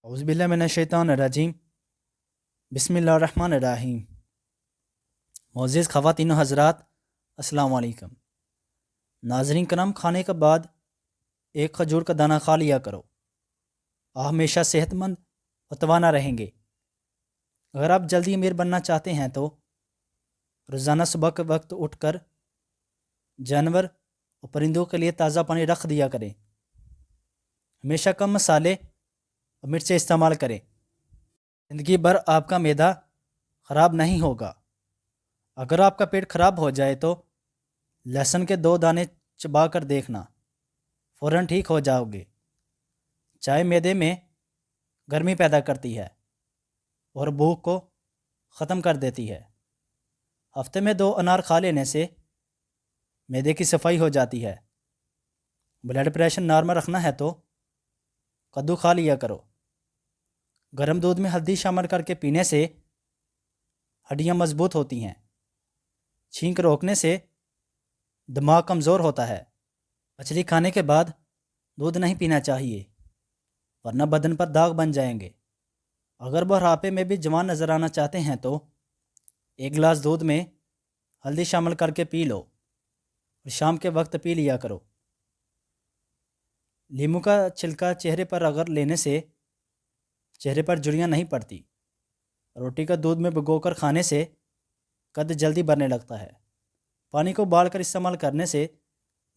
औज़ुबिल्लाहि मिनश्शैतानिर्रजीम। बिस्मिल्लाहिर्रहमानिर्रहीम। मोअज़्ज़िज़ ख़वातीन व हज़रात, अस्सलामु अलैकुम। नाज़रीन करम, खाने के बाद एक खजूर का दाना खा लिया करो। आप हमेशा सेहतमंद और तवाना रहेंगे। अगर आप जल्दी अमीर बनना चाहते हैं तो रोज़ाना सुबह के वक्त उठकर जानवर और परिंदों के लिए ताज़ा पानी रख दिया करें। हमेशा कम मसाले और मिर्चें इस्तेमाल करें। ज़िंदगी भर आपका मैदा ख़राब नहीं होगा। अगर आपका पेट ख़राब हो जाए तो लहसुन के 2 दाने चबा कर देखना, फ़ौरन ठीक हो जाओगे। चाय मैदे में गर्मी पैदा करती है और भूख को ख़त्म कर देती है। हफ्ते में 2 अनार खा लेने से मैदे की सफाई हो जाती है। ब्लड प्रेशर नॉर्मल रखना है तो कद्दू खा लिया करो। गर्म दूध में हल्दी शामिल करके पीने से हड्डियाँ मजबूत होती हैं। छींक रोकने से दिमाग कमज़ोर होता है। मछली खाने के बाद दूध नहीं पीना चाहिए, वरना बदन पर दाग बन जाएंगे। अगर बुढ़ापे में भी जवान नज़र आना चाहते हैं तो 1 गिलास दूध में हल्दी शामिल करके पी लो और शाम के वक्त पी लिया करो। नींबू का छिलका चेहरे पर रगड़ लेने से चेहरे पर झुर्रियाँ नहीं पड़ती। रोटी का दूध में भिगोकर खाने से कद जल्दी बढ़ने लगता है। पानी को उबाल कर इस्तेमाल करने से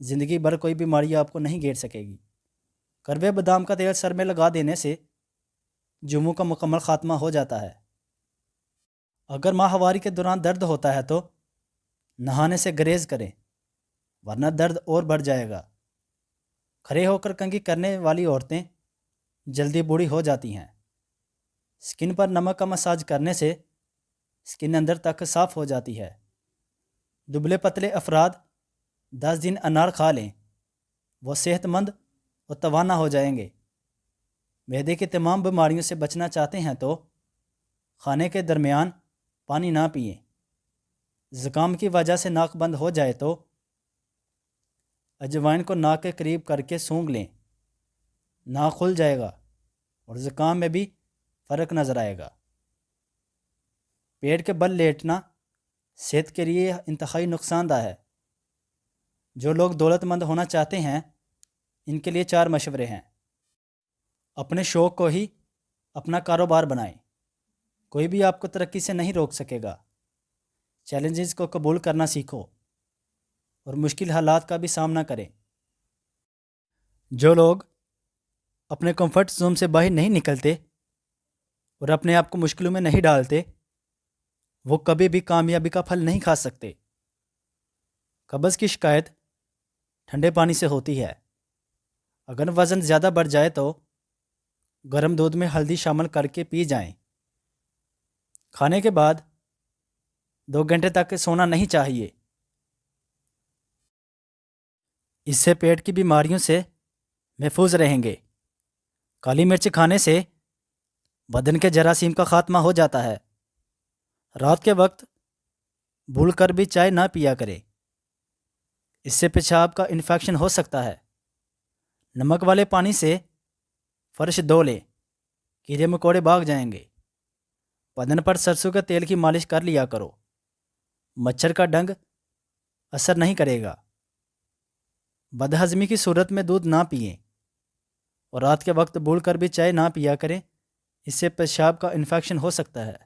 ज़िंदगी भर कोई बीमारी आपको नहीं घेर सकेगी। करवे बादाम का तेल सर में लगा देने से जुमों का मुकम्मल ख़ात्मा हो जाता है। अगर माहवारी के दौरान दर्द होता है तो नहाने से गुरेज करें, वरना दर्द और बढ़ जाएगा। खड़े होकर कंघी करने वाली औरतें जल्दी बूढ़ी हो जाती हैं। स्किन पर नमक का मसाज करने से स्किन अंदर तक साफ़ हो जाती है। दुबले पतले अफराद 10 दिन अनार खा लें, वो सेहतमंद और तवाना हो जाएंगे। मैदे की तमाम बीमारियों से बचना चाहते हैं तो खाने के दरमियान पानी ना पिएं। ज़ुकाम की वजह से नाक बंद हो जाए तो अजवाइन को नाक के करीब करके सूंघ लें, नाक खुल जाएगा और ज़ुकाम में भी फ़र्क नज़र आएगा। पेट के बल लेटना सेहत के लिए इंतहाई नुकसानदा है। जो लोग दौलतमंद होना चाहते हैं, इनके लिए 4 मशवरे हैं। अपने शौक़ को ही अपना कारोबार बनाएं। कोई भी आपको तरक्की से नहीं रोक सकेगा। चैलेंजेस को कबूल करना सीखो और मुश्किल हालात का भी सामना करें। जो लोग अपने कंफर्ट जोन से बाहर नहीं निकलते और अपने आप को मुश्किलों में नहीं डालते, वो कभी भी कामयाबी का फल नहीं खा सकते। कब्ज़ की शिकायत ठंडे पानी से होती है। अगर वज़न ज़्यादा बढ़ जाए तो गर्म दूध में हल्दी शामिल करके पी जाएं। खाने के बाद 2 घंटे तक सोना नहीं चाहिए, इससे पेट की बीमारियों से महफूज रहेंगे। काली मिर्च खाने से बदन के जरासीम का खात्मा हो जाता है। रात के वक्त भूल कर भी चाय ना पिया करें, इससे पेशाब का इन्फेक्शन हो सकता है। नमक वाले पानी से फर्श धो लें, कीड़े मकोड़े भाग जाएंगे। बदन पर सरसों के तेल की मालिश कर लिया करो, मच्छर का डंग असर नहीं करेगा। बदहज़मी की सूरत में दूध ना पिएं और रात के वक्त भूल कर भी चाय ना पिया करें, इससे पेशाब का इन्फेक्शन हो सकता है।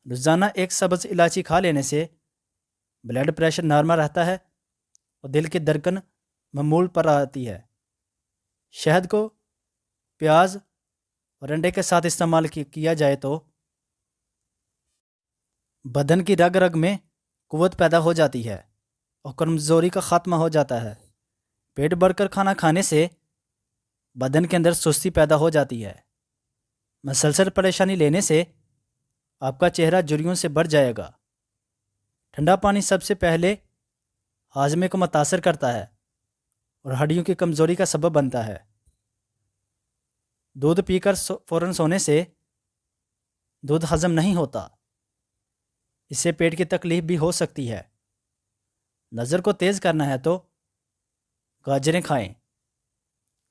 रोज़ाना 1 सब्ज़ इलायची खा लेने से ब्लड प्रेशर नॉर्मल रहता है और दिल की धड़कन मामूल पर आती है। शहद को प्याज और अंडे के साथ इस्तेमाल किया जाए तो बदन की रग रग में कुव्वत पैदा हो जाती है और कमज़ोरी का ख़ात्मा हो जाता है। पेट भरकर खाना खाने से बदन के अंदर सुस्ती पैदा हो जाती है। मसलसल परेशानी लेने से आपका चेहरा झुर्रियों से भर जाएगा। ठंडा पानी सबसे पहले हाजमे को मुतासर करता है और हड्डियों की कमज़ोरी का सबब बनता है। दूध पीकर फ़ौरन सोने से दूध हज़म नहीं होता, इससे पेट की तकलीफ़ भी हो सकती है। नज़र को तेज़ करना है तो गाजरें खाएं।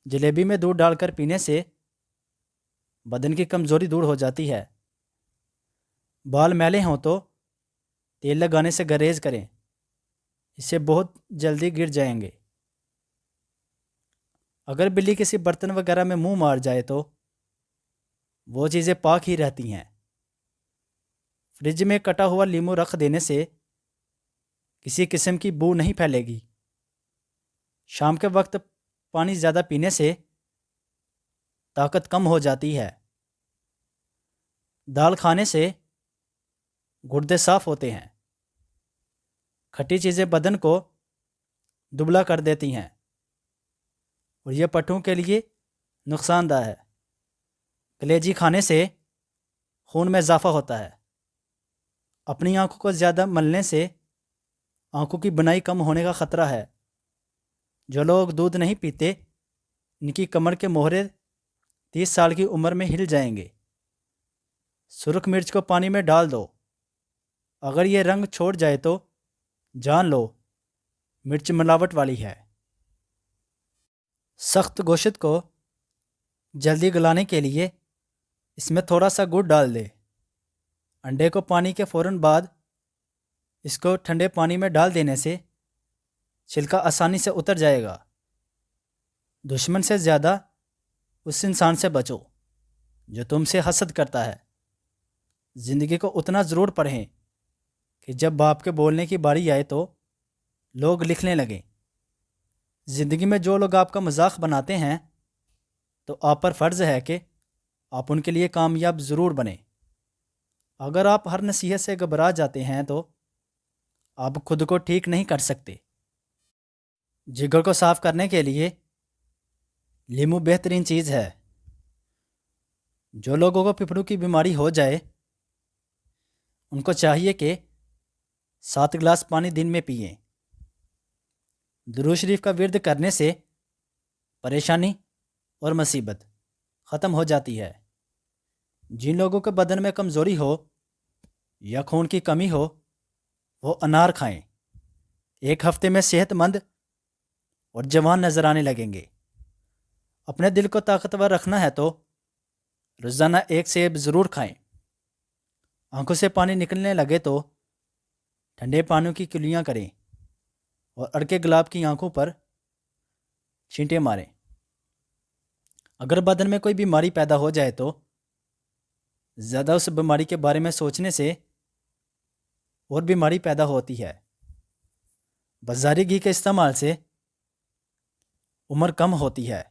जलेबी में दूध डालकर पीने से بدن کی کمزوری دور ہو جاتی ہے۔ بال میلے ہوں تو تیل لگانے سے گریز کریں، اس سے بہت جلدی گر جائیں گے۔ اگر بلی کسی برتن وغیرہ میں منہ مار جائے تو وہ چیزیں پاک ہی رہتی ہیں۔ فریج میں کٹا ہوا لیمو رکھ دینے سے کسی قسم کی بو نہیں پھیلے گی۔ شام کے وقت پانی زیادہ پینے سے طاقت کم ہو جاتی ہے۔ دال کھانے سے گردے صاف ہوتے ہیں۔ کھٹی چیزیں بدن کو دبلا کر دیتی ہیں اور یہ پٹھوں کے لیے نقصان دہ ہے۔ کلیجی کھانے سے خون میں اضافہ ہوتا ہے۔ اپنی آنکھوں کو زیادہ ملنے سے آنکھوں کی بنائی کم ہونے کا خطرہ ہے۔ جو لوگ دودھ نہیں پیتے ان کی کمر کے مہرے 30 سال کی عمر میں ہل جائیں گے۔ سرخ مرچ کو پانی میں ڈال دو، اگر یہ رنگ چھوڑ جائے تو جان لو مرچ ملاوٹ والی ہے۔ سخت گوشت کو جلدی گلانے کے لیے اس میں تھوڑا سا گڑ ڈال دے۔ انڈے کو پانی کے فوراً بعد اس کو ٹھنڈے پانی میں ڈال دینے سے چھلکا آسانی سے اتر جائے گا۔ دشمن سے زیادہ اس انسان سے بچو جو تم سے حسد کرتا ہے۔ زندگی کو اتنا ضرور پڑھیں کہ جب باپ کے بولنے کی باری آئے تو لوگ لکھنے لگیں۔ زندگی میں جو لوگ آپ کا مذاق بناتے ہیں تو آپ پر فرض ہے کہ آپ ان کے لیے کامیاب ضرور بنیں۔ اگر آپ ہر نصیحت سے گھبرا جاتے ہیں تو آپ خود کو ٹھیک نہیں کر سکتے۔ جگر کو صاف کرنے کے لیے لیمو بہترین چیز ہے۔ جو لوگوں کو پھیپھڑوں کی بیماری ہو جائے ان کو چاہیے کہ 7 گلاس پانی دن میں پئیں۔ درود شریف کا ورد کرنے سے پریشانی اور مصیبت ختم ہو جاتی ہے۔ جن لوگوں کے بدن میں کمزوری ہو یا خون کی کمی ہو وہ انار کھائیں۔ 1 ہفتے میں صحت مند اور جوان نظر آنے لگیں گے۔ اپنے دل کو طاقتور رکھنا ہے تو روزانہ 1 سیب ضرور کھائیں۔ آنکھوں سے پانی نکلنے لگے تو ٹھنڈے پانیوں کی کلیاں کریں اور اڑکے گلاب کی آنکھوں پر چھینٹے ماریں۔ اگر بدن میں کوئی بیماری پیدا ہو جائے تو زیادہ اس بیماری کے بارے میں سوچنے سے اور بیماری پیدا ہوتی ہے۔ بازاری گھی کے استعمال سے عمر کم ہوتی ہے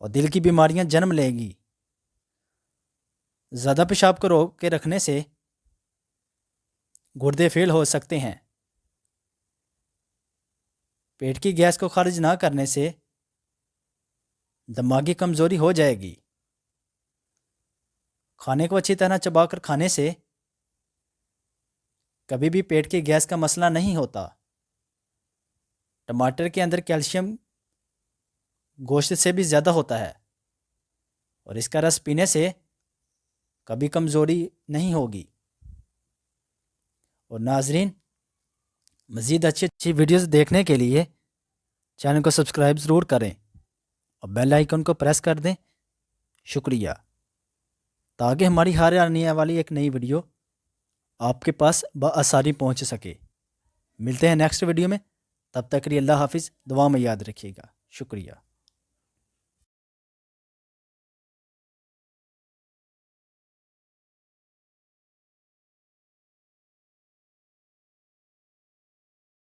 اور دل کی بیماریاں جنم لیں گی۔ زیادہ پیشاب کو روک کے رکھنے سے گردے فیل ہو سکتے ہیں۔ پیٹ کی گیس کو خارج نہ کرنے سے دماغی کمزوری ہو جائے گی۔ کھانے کو اچھی طرح چبا کر کھانے سے کبھی بھی پیٹ کی گیس کا مسئلہ نہیں ہوتا۔ ٹماٹر کے اندر کیلشیم گوشت سے بھی زیادہ ہوتا ہے اور اس کا رس پینے سے کبھی کمزوری نہیں ہوگی۔ اور ناظرین، مزید اچھی ویڈیوز دیکھنے کے لیے چینل کو سبسکرائب ضرور کریں اور بیل آئیکن کو پریس کر دیں۔ شکریہ، تاکہ ہماری ہر آنے والی ایک نئی ویڈیو آپ کے پاس بآسانی پہنچ سکے۔ ملتے ہیں نیکسٹ ویڈیو میں، تب تک کے لیے اللہ حافظ، دعا میں یاد رکھیے گا۔ شکریہ۔